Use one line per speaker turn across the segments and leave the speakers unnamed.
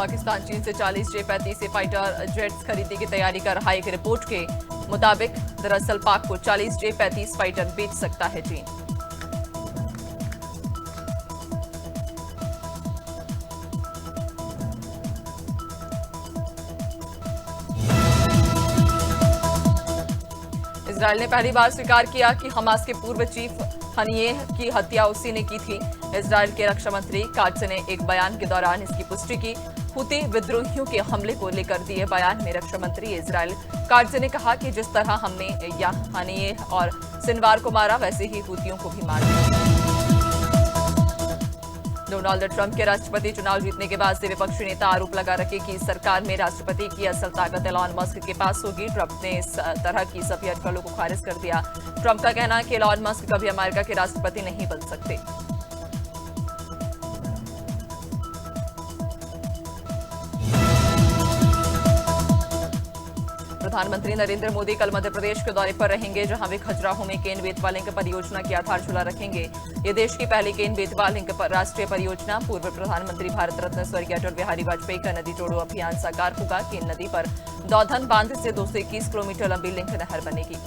पाकिस्तान चीन से 40 J-35 fighter jets खरीदने की तैयारी कर रहा है। एक रिपोर्ट के मुताबिक दरअसल पाक को 40 J-35 फाइटर बेच सकता है चीन। इजरायल ने पहली बार स्वीकार किया कि हमास के पूर्व चीफ हनियेह की हत्या उसी ने की थी। इजरायल के रक्षा मंत्री काट्ज ने एक बयान के दौरान इसकी पुष्टि की। हुती विद्रोहियों के हमले को लेकर दिए बयान में रक्षा मंत्री इजरायल काट्ज ने कहा कि जिस तरह हमने हनियेह और सिनवार को मारा, वैसे ही हुतियों को भी मार दिया। डोनाल्ड ट्रंप के राष्ट्रपति चुनाव जीतने के बाद से विपक्षी नेता आरोप लगा रखे कि सरकार में राष्ट्रपति की असल ताकत एलॉन मस्क के पास होगी। ट्रंप ने इस तरह की सभी अटकलों को खारिज कर दिया। ट्रंप का कहना है कि एलॉन मस्क कभी अमेरिका के राष्ट्रपति नहीं बन सकते। प्रधानमंत्री नरेंद्र मोदी कल मध्य प्रदेश के दौरे पर रहेंगे, जहां वे खजुराहो में केन बेतवा लिंक परियोजना की आधारशिला रखेंगे। ये देश की पहली केन बेतवा लिंक राष्ट्रीय परियोजना पूर्व प्रधानमंत्री भारत रत्न स्वर्गीय अटल बिहारी वाजपेयी का नदी जोड़ो अभियान साकार होगा। केन नदी पर दौधन बांध से 221 किलोमीटर लंबी लिंक नहर बनेगी।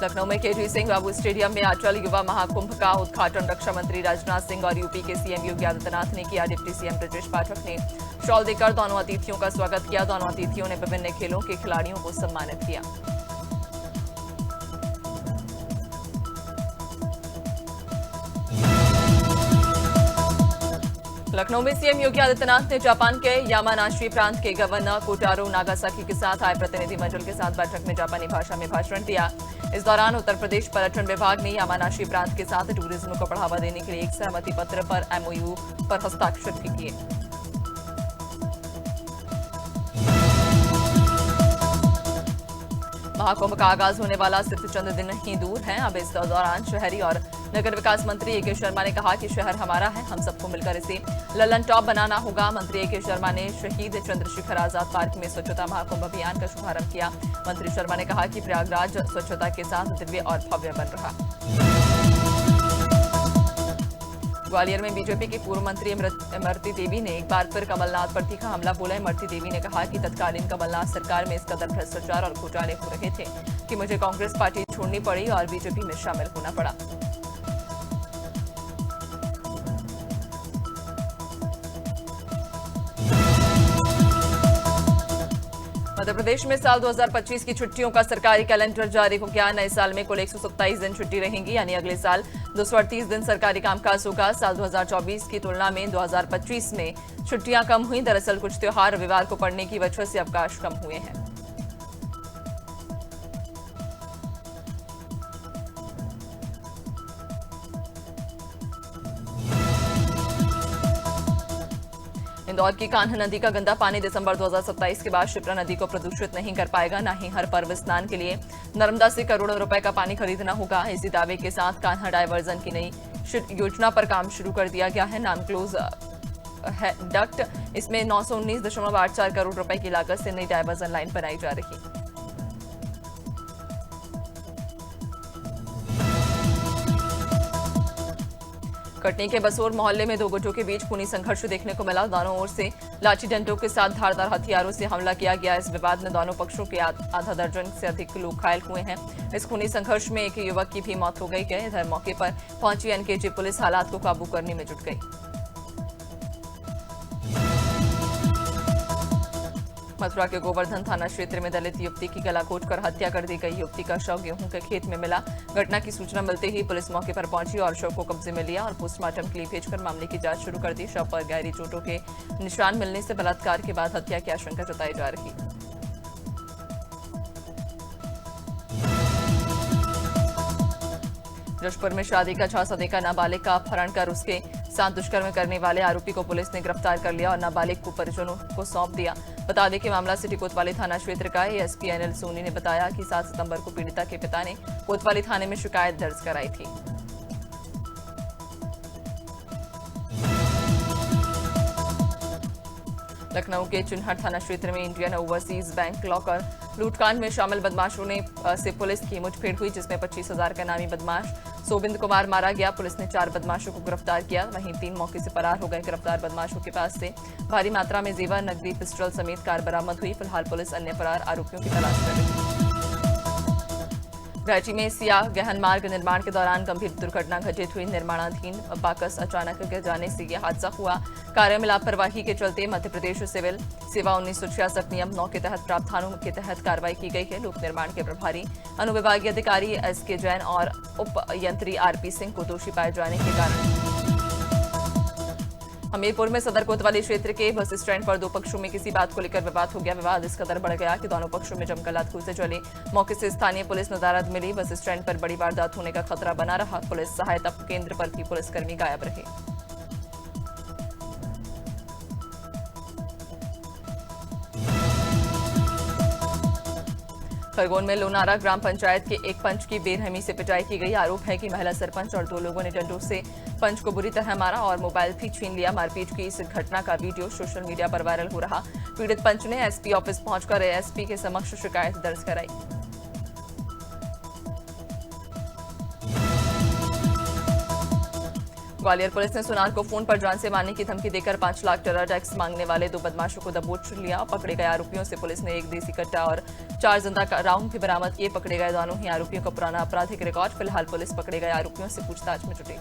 लखनऊ में केटी सिंह बाबू स्टेडियम में अटल युवा महाकुंभ का उद्घाटन रक्षा मंत्री राजनाथ सिंह और यूपी के सीएम योगी आदित्यनाथ ने किया। डिप्टी सीएम ब्रजेश पाठक ने शॉल देकर दोनों अतिथियों का स्वागत किया। दोनों अतिथियों ने विभिन्न खेलों के खिलाड़ियों को सम्मानित किया। लखनऊ में सीएम योगी आदित्यनाथ ने जापान के यामानाशी प्रांत के गवर्नर कोटारो नागासाकी के साथ आए प्रतिनिधिमंडल के साथ बैठक में जापानी भाषा में भाषण दिया। इस दौरान उत्तर प्रदेश पर्यटन विभाग ने यामानाशी प्रांत के साथ टूरिज्म को बढ़ावा देने के लिए एक सहमति पत्र पर MOU पर हस्ताक्षर भी किए। महाकुंभ का आगाज होने वाला सिर्फ चंद दिन ही दूर है। अब इस दौरान शहरी और नगर विकास मंत्री A.K. शर्मा ने कहा कि शहर हमारा है, हम सबको मिलकर इसे ललन टॉप बनाना होगा। मंत्री A.K. शर्मा ने शहीद चंद्रशेखर आजाद पार्क में स्वच्छता महाकुंभ अभियान का शुभारंभ किया। मंत्री शर्मा ने कहा कि प्रयागराज स्वच्छता के साथ दिव्य और भव्य बन रहा। ग्वालियर में बीजेपी की पूर्व मंत्री इमरती देवी ने एक बार फिर कमलनाथ पर तीखा हमला बोला। इमरती देवी ने कहा कि तत्कालीन कमलनाथ सरकार में इस कदर भ्रष्टाचार और घोटाले हो रहे थे कि मुझे कांग्रेस पार्टी छोड़नी पड़ी और बीजेपी में शामिल होना पड़ा। मध्य प्रदेश में साल 2025 की छुट्टियों का सरकारी कैलेंडर जारी हो गया। नए साल में कुल 127 दिन छुट्टी रहेंगी, यानी अगले साल 238 दिन सरकारी कामकाज होगा। साल 2024 की तुलना में 2025 में छुट्टियां कम हुई। दरअसल कुछ त्योहार रविवार को पड़ने की वजह से अवकाश कम हुए हैं। इंदौर की कान्हा नदी का गंदा पानी दिसंबर 2027 के बाद शिप्रा नदी को प्रदूषित नहीं कर पाएगा। न ही हर पर्व स्नान के लिए नर्मदा से करोड़ों रुपए का पानी खरीदना होगा। इसी दावे के साथ कान्हा डायवर्जन की नई योजना पर काम शुरू कर दिया गया है। नाम क्लोज डक्ट, इसमें 919.84 करोड़ रुपए की लागत से नई डायवर्जन लाइन बनाई जा रही है। कटनी के बसोर मोहल्ले में दो गुटों के बीच खूनी संघर्ष देखने को मिला। दोनों ओर से लाठी डंडों के साथ धारदार हथियारों से हमला किया गया। इस विवाद में दोनों पक्षों के आधा दर्जन से अधिक लोग घायल हुए हैं। इस खूनी संघर्ष में एक युवक की भी मौत हो गई है। इधर मौके पर पहुंची NKJ पुलिस हालात को काबू करने में जुट गई। मथुरा के गोवर्धन थाना क्षेत्र में दलित युवती की गला घोंटकर हत्या कर दी गई। युवती का शव गेहूं के खेत में मिला। घटना की सूचना मिलते ही पुलिस मौके पर पहुंची और शव को कब्जे में लिया और पोस्टमार्टम के लिए भेजकर मामले की जांच शुरू कर दी। शव पर गहरी चोटों के निशान मिलने से बलात्कार के बाद हत्या की आशंका जताई जा रही। जशपुर में शादी का झांसा देकर नाबालिग का अपहरण कर उसके साथ दुष्कर्म करने वाले आरोपी को पुलिस ने गिरफ्तार कर लिया और नाबालिग को परिजनों को सौंप दिया। बता दें कि मामला सिटी कोतवाली थाना क्षेत्र का है। ASP अनिल सोनी ने बताया कि 7 सितंबर को पीड़िता के पिता ने कोतवाली थाने में शिकायत दर्ज कराई थी। लखनऊ के चिन्हट थाना क्षेत्र में इंडियन ओवरसीज बैंक लॉकर लूटकांड में शामिल बदमाशों से पुलिस की मुठभेड़ हुई, जिसमें 25,000 का नामी बदमाश सोबिंद कुमार मारा गया। पुलिस ने 4 बदमाशों को गिरफ्तार किया, वहीं 3 मौके से फरार हो गए। गिरफ्तार बदमाशों के पास से भारी मात्रा में जेवर, नकदी, पिस्टल समेत कार बरामद हुई। फिलहाल पुलिस अन्य फरार आरोपियों की तलाश कर रही है। रांची में सियाह गहन मार्ग निर्माण के दौरान गंभीर दुर्घटना घटित हुई। निर्माणाधीन बाकस अचानक गिर जाने से यह हादसा हुआ। कार्य में लापरवाही के चलते मध्य प्रदेश सिविल सेवा 1966 नियम 9 के तहत प्रावधानों के तहत कार्रवाई की गई है। लोक निर्माण के प्रभारी अनुविभागीय अधिकारी एसके जैन और उप यंत्री आरपी सिंह को दोषी पाए जाने के कारण हमीरपुर में सदर कोतवाली क्षेत्र के बस स्टैंड पर 2 पक्षों में किसी बात को लेकर विवाद हो गया। विवाद इस कदर बढ़ गया कि दोनों पक्षों में जमकर लात-घूंसे चली। मौके से स्थानीय पुलिस नदारद मिली। बस स्टैंड पर बड़ी वारदात होने का खतरा बना रहा। पुलिस सहायता केंद्र पर भी पुलिसकर्मी गायब रहे। खरगोन में लोनारा ग्राम पंचायत के एक पंच की बेरहमी से पिटाई की गई। आरोप है कि महिला सरपंच और 2 लोगों ने डंडों से पंच को बुरी तरह मारा और मोबाइल भी छीन लिया। मारपीट की इस घटना का वीडियो सोशल मीडिया पर वायरल हो रहा। पीड़ित पंच ने एसपी ऑफिस पहुंचकर एएसपी के समक्ष शिकायत दर्ज कराई। ग्वालियर पुलिस ने सुनार को फोन पर जान से मारने की धमकी देकर 5 लाख टेरर टैक्स मांगने वाले 2 बदमाशों को दबोच लिया। पकड़े गए आरोपियों से पुलिस ने 1 देसी कट्टा और 4 जिंदा राउंड भी बरामद किए। पकड़े गए दोनों ही आरोपियों का पुराना आपराधिक रिकॉर्ड। फिलहाल पुलिस पकड़े गए आरोपियों से पूछताछ में जुटी।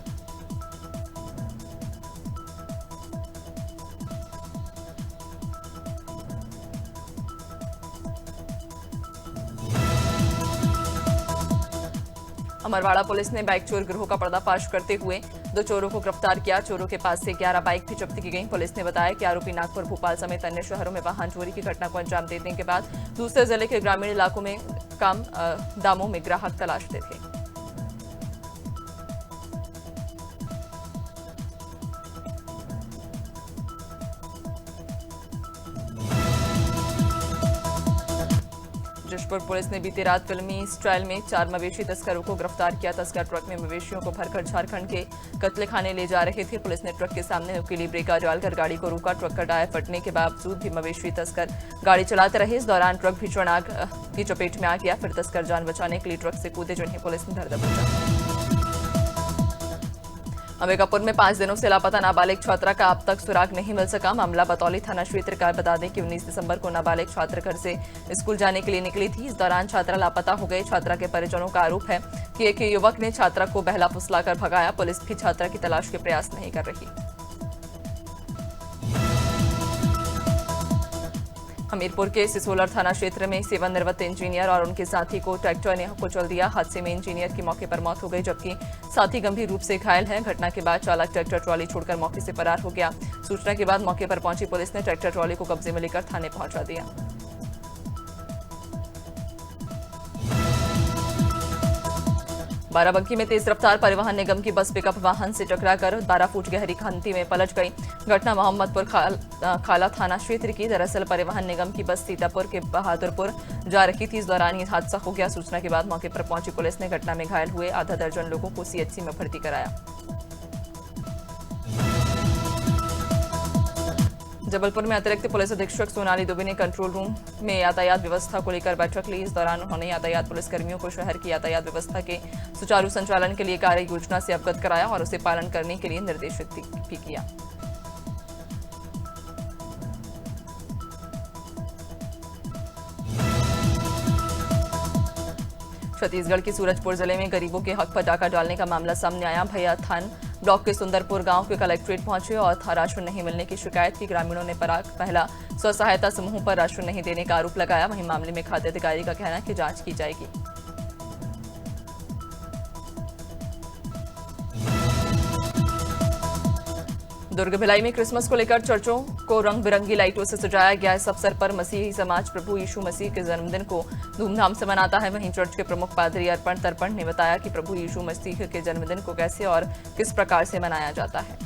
अमरवाड़ा पुलिस ने बाइक चोर गिरोह का पर्दाफाश करते हुए 2 चोरों को गिरफ्तार किया। चोरों के पास से 11 बाइक भी जब्त की गई। पुलिस ने बताया कि आरोपी नागपुर, भोपाल समेत अन्य शहरों में वाहन चोरी की घटना को अंजाम देने के बाद दूसरे जिले के ग्रामीण इलाकों में कम दामों में ग्राहक तलाशते थे। जशपुर पुलिस ने बीती रात फिल्मी स्टाइल में 4 मवेशी तस्करों को गिरफ्तार किया। तस्कर ट्रक में मवेशियों को भरकर झारखंड के कत्लेखाने ले जा रहे थे। पुलिस ने ट्रक के सामने नुकीली ब्रेकर डालकर गाड़ी को रोका। ट्रक का टायर फटने के बावजूद भी मवेशी तस्कर गाड़ी चलाते रहे। इस दौरान ट्रक भीषण आग की चपेट में आ गया। फिर तस्कर जान बचाने के लिए ट्रक से कूदे, जिन्हें पुलिस ने धर दबोचा। अंबिकापुर में 5 दिनों से लापता नाबालिग छात्रा का अब तक सुराग नहीं मिल सका। मामला बतौली थाना क्षेत्र का। बता दें कि 19 दिसंबर को नाबालिग छात्र घर से स्कूल जाने के लिए निकली थी। इस दौरान छात्रा लापता हो गई। छात्रा के परिजनों का आरोप है कि एक युवक ने छात्रा को बहला फुसलाकर भगाया। पुलिस भी छात्रा की तलाश के प्रयास नहीं कर रही। हमीरपुर के सिसोलर थाना क्षेत्र में सेवानिवृत्त इंजीनियर और उनके साथी को ट्रैक्टर ने कुचल दिया। हादसे में इंजीनियर की मौके पर मौत हो गई, जबकि साथी गंभीर रूप से घायल है। घटना के बाद चालक ट्रैक्टर ट्रॉली छोड़कर मौके से फरार हो गया। सूचना के बाद मौके पर पहुंची पुलिस ने ट्रैक्टर ट्रॉली को कब्जे में लेकर थाने पहुंचा दिया। बाराबंकी में तेज रफ्तार परिवहन निगम की बस पिकअप वाहन से टकराकर 12 फुट गहरी खंती में पलट गई। घटना मोहम्मदपुर खाला थाना क्षेत्र की। दरअसल परिवहन निगम की बस सीतापुर के बहादुरपुर जा रही थी। इस दौरान यह हादसा हो गया। सूचना के बाद मौके पर पहुंची पुलिस ने घटना में घायल हुए आधा दर्जन लोगों को सीएचसी में भर्ती कराया। जबलपुर में अतिरिक्त पुलिस अधीक्षक सोनाली दुबे ने कंट्रोल रूम में यातायात व्यवस्था को लेकर बैठक ली। इस दौरान उन्होंने यातायात पुलिसकर्मियों को शहर की यातायात व्यवस्था के सुचारू संचालन के लिए कार्य योजना से अवगत कराया और उसे पालन करने के लिए निर्देशित भी किया। छत्तीसगढ़ के सूरजपुर जिले में गरीबों के हक पर डाका डालने का मामला सामने आया। भैया थान ब्लॉक के सुंदरपुर गांव के कलेक्ट्रेट पहुंचे और राशन नहीं मिलने की शिकायत की। ग्रामीणों ने पराग महिला स्व सहायता समूह पर राशन नहीं देने का आरोप लगाया। वहीं मामले में खाद्य अधिकारी का कहना है कि जांच की जाएगी। दुर्ग भिलाई में क्रिसमस को लेकर चर्चों को रंग बिरंगी लाइटों से सजाया गया। इस अवसर पर मसीही समाज प्रभु यीशु मसीह के जन्मदिन को धूमधाम से मनाता है। वहीं चर्च के प्रमुख पादरी अर्पण तर्पण ने बताया कि प्रभु यीशु मसीह के जन्मदिन को कैसे और किस प्रकार से मनाया जाता है।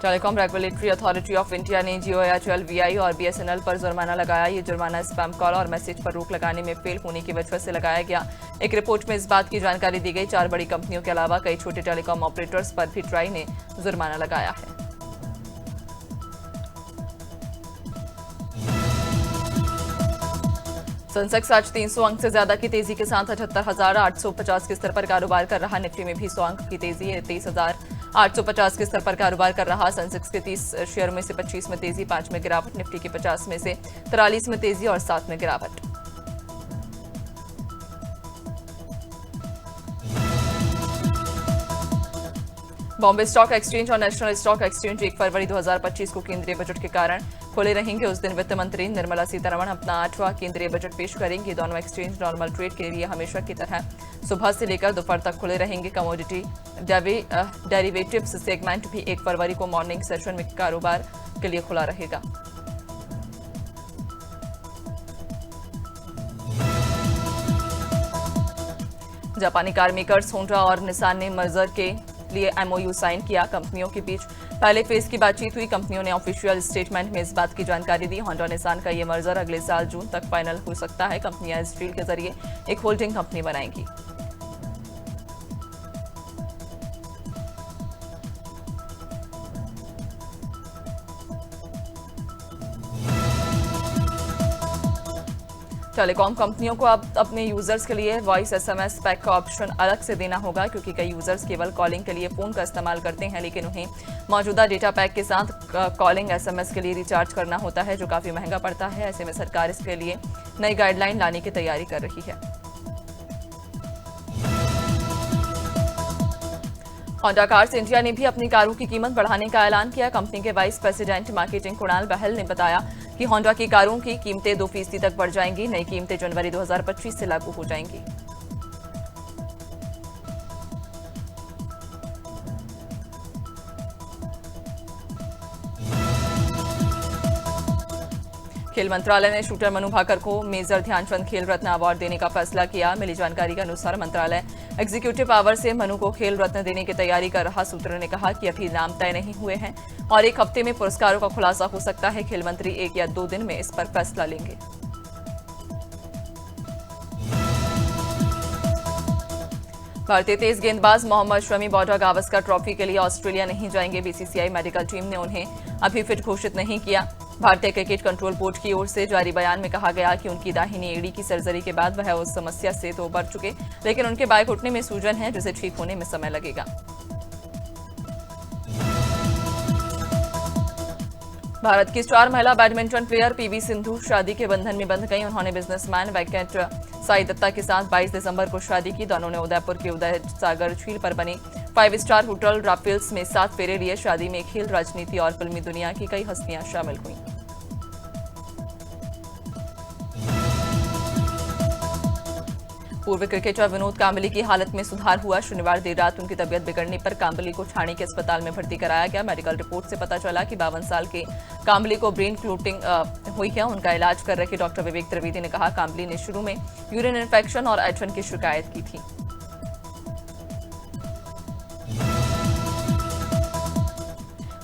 Telecom regulatory authority of India ने जियो, एयरटेल, वीआई और बीएसएनएल पर जुर्माना लगाया। ये जुर्माना स्पैम कॉल और मैसेज पर रोक लगाने में फेल होने की वजह से लगाया गया। एक रिपोर्ट में इस बात की जानकारी दी गई। 4 बड़ी कंपनियों के अलावा कई छोटे टेलीकॉम ऑपरेटर्स पर भी ट्राई ने जुर्माना लगाया है। सेंसेक्स आज 300 अंक से ज्यादा की तेजी के साथ 78,850 के स्तर पर कारोबार कर रहा। निफ्टी में भी 100 अंक की तेजी 23,850 के स्तर पर कारोबार कर रहा। सेंसेक्स के 30 शेयर में से 25 में तेजी, 5 में गिरावट। निफ्टी के 50 में से 43 में तेजी और 7 में गिरावट। बॉम्बे स्टॉक एक्सचेंज और नेशनल स्टॉक एक्सचेंज 1 फरवरी 2025 को केंद्रीय बजट के कारण खुले रहेंगे। उस दिन वित्त मंत्री निर्मला सीतारमण अपना 8वां केंद्रीय बजट पेश करेंगी। दोनों एक्सचेंज नॉर्मल ट्रेड के लिए हमेशा की तरह सुबह से लेकर दोपहर तक खुले रहेंगे। कमोडिटी डेरिवेटिव्स सेगमेंट भी 1 फरवरी को मॉर्निंग सेशन में कारोबार के लिए खुला रहेगा। जापानी कार मेकर्स होंडा और निसान ने मर्जर के लिए एमओयू साइन किया। कंपनियों के बीच पहले फेज की बातचीत हुई। कंपनियों ने ऑफिशियल स्टेटमेंट में इस बात की जानकारी दी। होंडा निसान का ये मर्जर अगले साल जून तक फाइनल हो सकता है। कंपनियां इस डील के जरिए एक होल्डिंग कंपनी बनाएंगी। टेलीकॉम कंपनियों को अब अपने यूजर्स के लिए वॉइस एसएमएस पैक का ऑप्शन अलग से देना होगा, क्योंकि कई यूजर्स केवल कॉलिंग के लिए फोन का इस्तेमाल करते हैं, लेकिन उन्हें मौजूदा डेटा पैक के साथ कॉलिंग एसएमएस के लिए रिचार्ज करना होता है, जो काफी महंगा पड़ता है। ऐसे में सरकार इसके लिए नई गाइडलाइन लाने की तैयारी कर रही है। होंडा कार्स इंडिया ने भी अपनी कारों की कीमत बढ़ाने का ऐलान किया। कंपनी के वाइस प्रेसिडेंट मार्केटिंग कुणाल बहल ने बताया कि होंडा की कारों की कीमतें 2% तक बढ़ जाएंगी। नई कीमतें जनवरी 2025 से लागू हो जाएंगी। खेल मंत्रालय ने शूटर मनु भाकर को मेजर ध्यानचंद खेल रत्न अवार्ड देने का फैसला किया। मिली जानकारी के अनुसार मंत्रालय एग्जीक्यूटिव पावर से मनु को खेल रत्न देने की तैयारी कर रहा। सूत्रों ने कहा कि अभी नाम तय नहीं हुए हैं और 1 हफ्ते में पुरस्कारों का खुलासा हो सकता है। खेल मंत्री 1 या 2 दिन में इस पर फैसला लेंगे। भारतीय तेज गेंदबाज मोहम्मद शमी बॉर्डर गावस्कर ट्रॉफी के लिए ऑस्ट्रेलिया नहीं जाएंगे। बीसीसीआई मेडिकल टीम ने उन्हें अभी फिट घोषित नहीं किया। भारतीय क्रिकेट कंट्रोल बोर्ड की ओर से जारी बयान में कहा गया कि उनकी दाहिनी एड़ी की सर्जरी के बाद वह उस समस्या से तो उबर चुके, लेकिन उनके बाएं घुटने में सूजन है, जिसे ठीक होने में समय लगेगा। भारत की स्टार महिला बैडमिंटन प्लेयर पीवी सिंधु शादी के बंधन में बंध गई। उन्होंने बिजनेसमैन वैकेट साई दत्ता के साथ 22 दिसंबर को शादी की। दोनों ने उदयपुर के उदय सागर झील पर बने 5 स्टार होटल राफेल्स में 7 फेरे लिए। शादी में खेल, राजनीति और फिल्मी दुनिया की कई हस्तियां शामिल हुईं। पूर्व क्रिकेटर विनोद कांबली की हालत में सुधार हुआ। शनिवार देर रात उनकी तबीयत बिगड़ने पर कांबली को ठाणे के अस्पताल में भर्ती कराया गया। मेडिकल रिपोर्ट से पता चला कि 52 साल के कांबली को ब्रेन क्लॉटिंग हुई है। उनका इलाज कर रहे डॉक्टर विवेक त्रिवेदी ने कहा, कांबली ने शुरू में यूरिन इन्फेक्शन और ऐंठन की शिकायत की थी।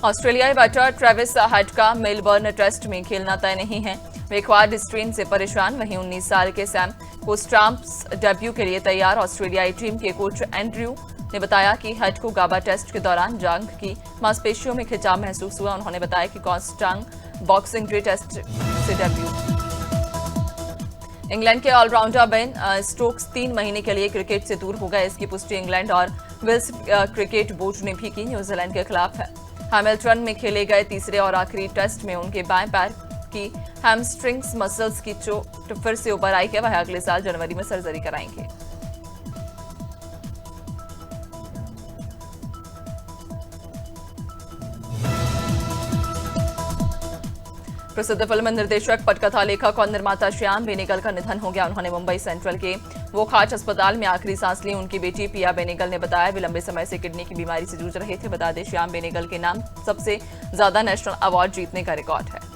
ऑस्ट्रेलियाई बैटर ट्रेविस हेड का मेलबर्न टेस्ट में खेलना तय नहीं है। वे क्वाड स्ट्रेन से परेशान। वहीं 19 साल के सैम कोस्ट्राम्स डेब्यू के लिए तैयार। ऑस्ट्रेलियाई टीम के कोच एंड्रयू ने बताया कि हेड को गाबा टेस्ट के दौरान जांघ की मांसपेशियों में खिंचाव महसूस हुआ। उन्होंने बताया कि कोस्टांग बॉक्सिंग डे टेस्ट से डेब्यू। इंग्लैंड के ऑलराउंडर बेन स्टोक्स 3 महीने के लिए क्रिकेट से दूर हो गए। इसकी पुष्टि इंग्लैंड और वेल्स क्रिकेट बोर्ड ने भी की। न्यूजीलैंड के खिलाफ हैमिल्टन में खेले गए तीसरे और आखिरी टेस्ट में उनके बाएं पैर की हैमस्ट्रिंग्स मसल्स की चोट फिर से उभर आई है। वह अगले साल जनवरी में सर्जरी कराएंगे। प्रसिद्ध फिल्म निर्देशक, पटकथा लेखक और निर्माता श्याम बेनेगल का निधन हो गया। उन्होंने मुंबई सेंट्रल के वोखाच अस्पताल में आखिरी सांस ली। उनकी बेटी पिया बेनेगल ने बताया, वे लंबे समय से किडनी की बीमारी से जूझ रहे थे। बता दें, श्याम बेनेगल के नाम सबसे ज्यादा नेशनल अवार्ड जीतने का रिकॉर्ड है।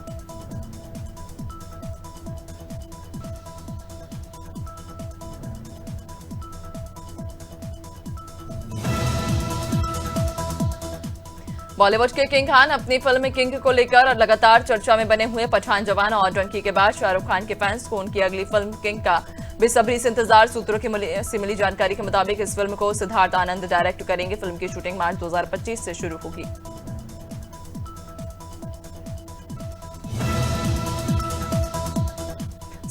बॉलीवुड के किंग खान अपनी फिल्म किंग को लेकर लगातार चर्चा में बने हुए। पठान, जवान और डंकी के बाद शाहरुख खान के फैंस को उनकी अगली फिल्म किंग का बेसब्री से इंतजार। सूत्रों से मिली जानकारी के मुताबिक इस फिल्म को सिद्धार्थ आनंद डायरेक्ट करेंगे। फिल्म की शूटिंग मार्च 2025 से शुरू होगी।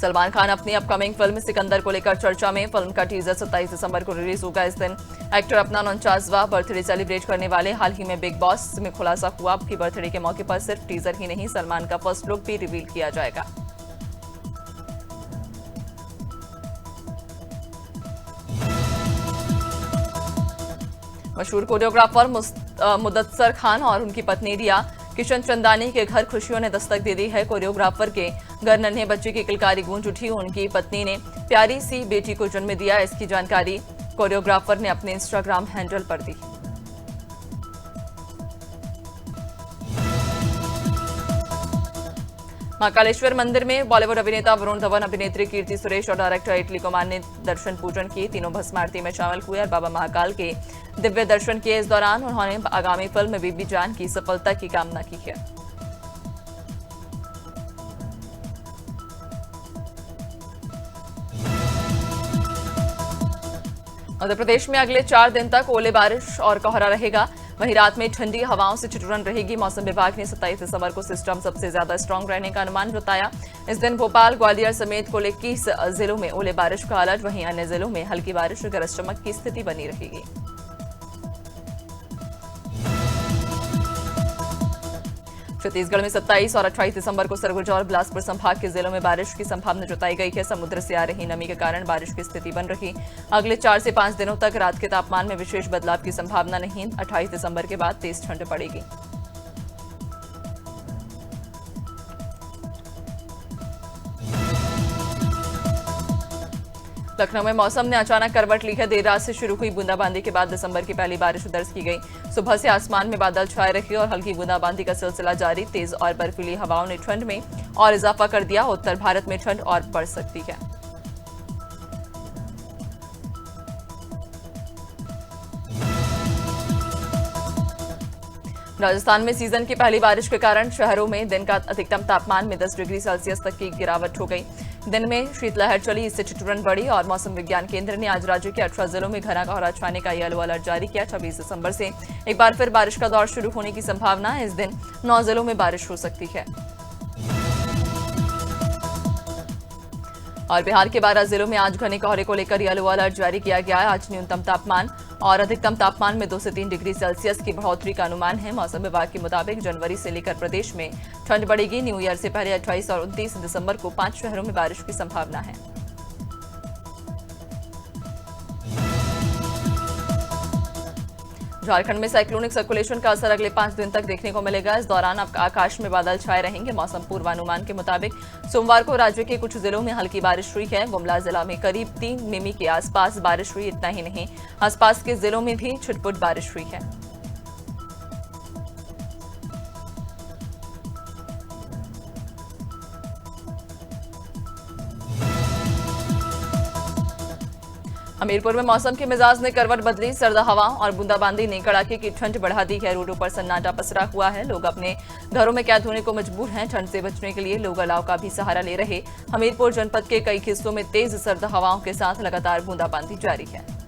सलमान खान अपनी अपकमिंग फिल्म सिकंदर को लेकर चर्चा में। फिल्म का टीजर 27 दिसंबर को रिलीज होगा। इस दिन एक्टर अपना 49वां बर्थडे सेलिब्रेट करने वाले। हाल ही में बिग बॉस में खुलासा हुआ कि बर्थडे के मौके पर सिर्फ टीजर ही नहीं, सलमान का फर्स्ट लुक भी रिवील किया जाएगा। मशहूर कोरियोग्राफर मुदस्सर खान और उनकी पत्नी रिया किशन चंदानी के घर खुशियों ने दस्तक दे दी है। कोरियोग्राफर के घर नन्हे बच्चे की किलकारी गूंज उठी। उनकी पत्नी ने प्यारी सी बेटी को जन्म दिया। इसकी जानकारी कोरियोग्राफर ने अपने इंस्टाग्राम हैंडल पर दी। महाकालेश्वर मंदिर में बॉलीवुड अभिनेता वरुण धवन, अभिनेत्री कीर्ति सुरेश और डायरेक्टर इटली कुमार ने दर्शन पूजन किए। तीनों भस्म आरती में शामिल हुए और बाबा महाकाल के दिव्य दर्शन किए। इस दौरान उन्होंने आगामी फिल्म बीबी जान की सफलता की कामना की है। मध्य प्रदेश में अगले 4 दिन तक ओले बारिश और कोहरा रहेगा। वहीं रात में ठंडी हवाओं से ठिठुरन रहेगी। मौसम विभाग ने 27 दिसंबर को सिस्टम सबसे ज्यादा स्ट्रांग रहने का अनुमान जताया। इस दिन भोपाल, ग्वालियर समेत कुल 21 जिलों में ओले बारिश का अलर्ट। वहीं अन्य जिलों में हल्की बारिश, गरज चमक की स्थिति बनी रहेगी। छत्तीसगढ़ में 27 और 28 दिसंबर को सरगुजा और बिलासपुर संभाग के जिलों में बारिश की संभावना जताई गई है। समुद्र से आ रही नमी के कारण बारिश की स्थिति बन रही। अगले 4 से 5 दिनों तक रात के तापमान में विशेष बदलाव की संभावना नहीं। 28 दिसंबर के बाद तेज ठंड पड़ेगी। लखनऊ में मौसम ने अचानक करवट ली है। देर रात से शुरू हुई बूंदाबांदी के बाद दिसंबर की पहली बारिश दर्ज की गई। सुबह से आसमान में बादल छाए रहे और हल्की बूंदाबांदी का सिलसिला जारी। तेज और बर्फीली हवाओं ने ठंड में और इजाफा कर दिया। उत्तर भारत में ठंड और बढ़ सकती है। राजस्थान में सीजन की पहली बारिश के कारण शहरों में दिन का अधिकतम तापमान में 10 डिग्री सेल्सियस तक की गिरावट हो गई। दिन में शीतलहर चली, इससे ठिठुरन बढ़ी और मौसम विज्ञान केंद्र ने आज राज्य के 18 जिलों में घना कोहरा छाने का येलो अलर्ट जारी किया। 26 दिसंबर से एक बार फिर बारिश का दौर शुरू होने की संभावना है। इस दिन 9 जिलों में बारिश हो सकती है। और बिहार के 12 जिलों में आज घने कोहरे को लेकर येलो अलर्ट जारी किया गया है। आज न्यूनतम तापमान और अधिकतम तापमान में 2 से 3 डिग्री सेल्सियस की बढ़ोतरी का अनुमान है। मौसम विभाग के मुताबिक जनवरी से लेकर प्रदेश में ठंड बढ़ेगी। न्यू ईयर से पहले 28 और 29 दिसंबर को 5 शहरों में बारिश की संभावना है। झारखंड में साइक्लोनिक सर्कुलेशन का असर अगले 5 दिन तक देखने को मिलेगा। इस दौरान आकाश में बादल छाए रहेंगे। मौसम पूर्वानुमान के मुताबिक सोमवार को राज्य के कुछ जिलों में हल्की बारिश हुई है। गुमला जिला में करीब 3 मिमी के आसपास बारिश हुई। इतना ही नहीं, आसपास के जिलों में भी छुटपुट बारिश हुई है। हमीरपुर में मौसम के मिजाज ने करवट बदली। सर्द हवा और बूंदाबांदी ने कड़ाके की ठंड बढ़ा दी है। रोडों पर सन्नाटा पसरा हुआ है। लोग अपने घरों में कैद होने को मजबूर हैं। ठंड से बचने के लिए लोग अलाव का भी सहारा ले रहे। हमीरपुर जनपद के कई हिस्सों में तेज सर्द हवाओं के साथ लगातार बूंदाबांदी जारी है।